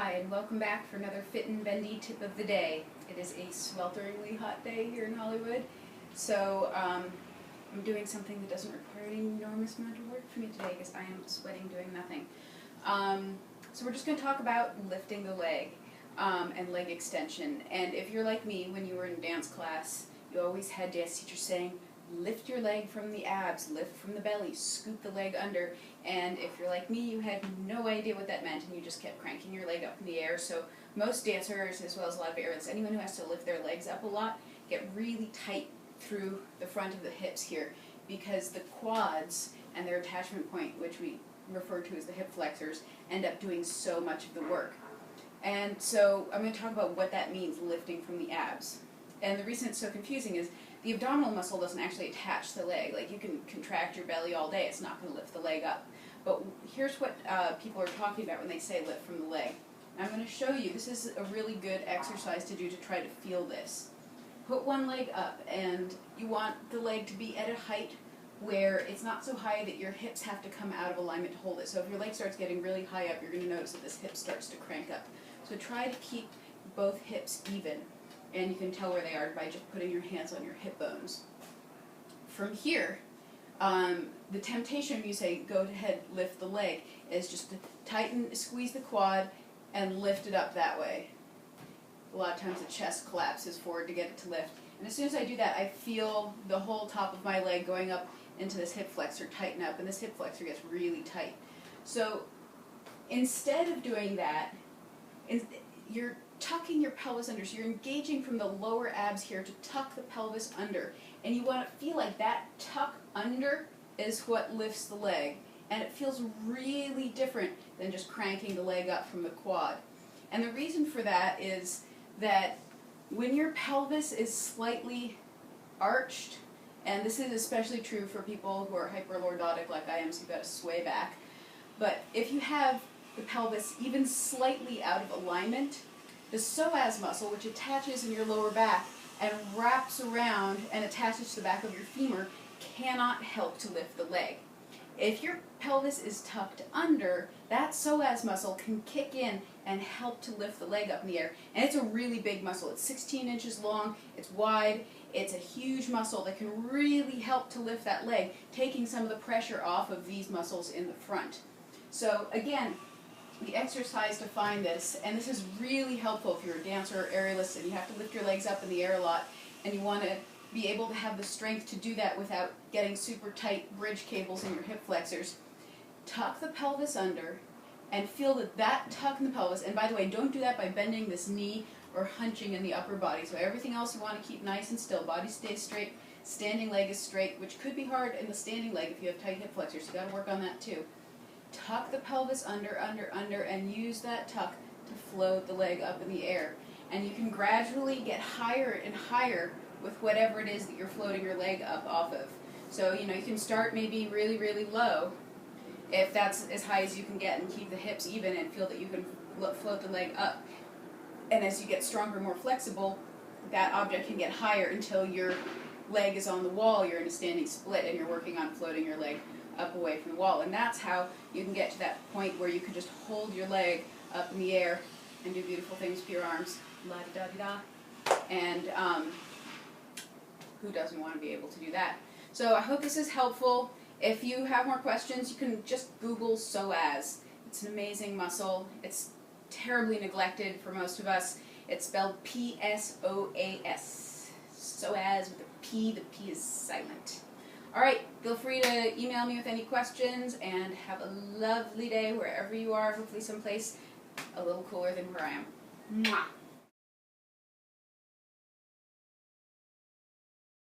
Hi, and welcome back for another Fit and Bendy tip of the day. It is a swelteringly hot day here in Hollywood, so I'm doing something that doesn't require an enormous amount of work for me today because I am sweating doing nothing. So we're just going to talk about lifting the leg and leg extension. And if you're like me, when you were in dance class, you always had dance teachers saying, lift your leg from the abs, lift from the belly, scoop the leg under. And if you're like me, you had no idea what that meant and you just kept cranking your leg up in the air. So most dancers, as well as a lot of aerialists, anyone who has to lift their legs up a lot, get really tight through the front of the hips here because the quads and their attachment point, which we refer to as the hip flexors, end up doing so much of the work. And so I'm going to talk about what that means, lifting from the abs. And the reason it's so confusing is the abdominal muscle doesn't actually attach the leg. Like, you can contract your belly all day, it's not going to lift the leg up. But here's what people are talking about when they say lift from the leg. I'm going to show you, this is a really good exercise to do to try to feel this. Put one leg up, and you want the leg to be at a height where it's not so high that your hips have to come out of alignment to hold it. So if your leg starts getting really high up, you're going to notice that this hip starts to crank up. So try to keep both hips even. And you can tell where they are by just putting your hands on your hip bones. From here, the temptation when you say go ahead, lift the leg, is just to tighten, squeeze the quad, and lift it up that way. A lot of times the chest collapses forward to get it to lift. And as soon as I do that, I feel the whole top of my leg going up into this hip flexor tighten up, and this hip flexor gets really tight. So instead of doing that, you're tucking your pelvis under, so you're engaging from the lower abs here to tuck the pelvis under, and you want to feel like that tuck under is what lifts the leg, and it feels really different than just cranking the leg up from the quad. And the reason for that is that when your pelvis is slightly arched, and this is especially true for people who are hyperlordotic like I am, so you've got to sway back, but if you have the pelvis even slightly out of alignment, the psoas muscle, which attaches in your lower back and wraps around and attaches to the back of your femur, cannot help to lift the leg. If your pelvis is tucked under, that psoas muscle can kick in and help to lift the leg up in the air. And it's a really big muscle. It's 16 inches long, it's wide, it's a huge muscle that can really help to lift that leg, taking some of the pressure off of these muscles in the front. So again, the exercise to find this, and this is really helpful if you're a dancer or aerialist and you have to lift your legs up in the air a lot and you want to be able to have the strength to do that without getting super tight bridge cables in your hip flexors. Tuck the pelvis under and feel that tuck in the pelvis, and by the way, don't do that by bending this knee or hunching in the upper body. So everything else you want to keep nice and still. Body stays straight, standing leg is straight, which could be hard in the standing leg if you have tight hip flexors, so you got to work on that too. Tuck the pelvis under, and use that tuck to float the leg up in the air. And you can gradually get higher and higher with whatever it is that you're floating your leg up off of. So, you can start maybe really low, if that's as high as you can get, and keep the hips even and feel that you can float the leg up. And as you get stronger, more flexible, that object can get higher until your leg is on the wall, you're in a standing split, and you're working on floating your leg up away from the wall. And that's how you can get to that point where you can just hold your leg up in the air and do beautiful things with your arms. La-di-da-di-da. And who doesn't want to be able to do that? So I hope this is helpful. If you have more questions, you can just Google psoas. It's an amazing muscle. It's terribly neglected for most of us. It's spelled P-S-O-A-S. Psoas with a P. The P is silent. All right, feel free to email me with any questions, and have a lovely day wherever you are, hopefully someplace a little cooler than where I am. Mwah!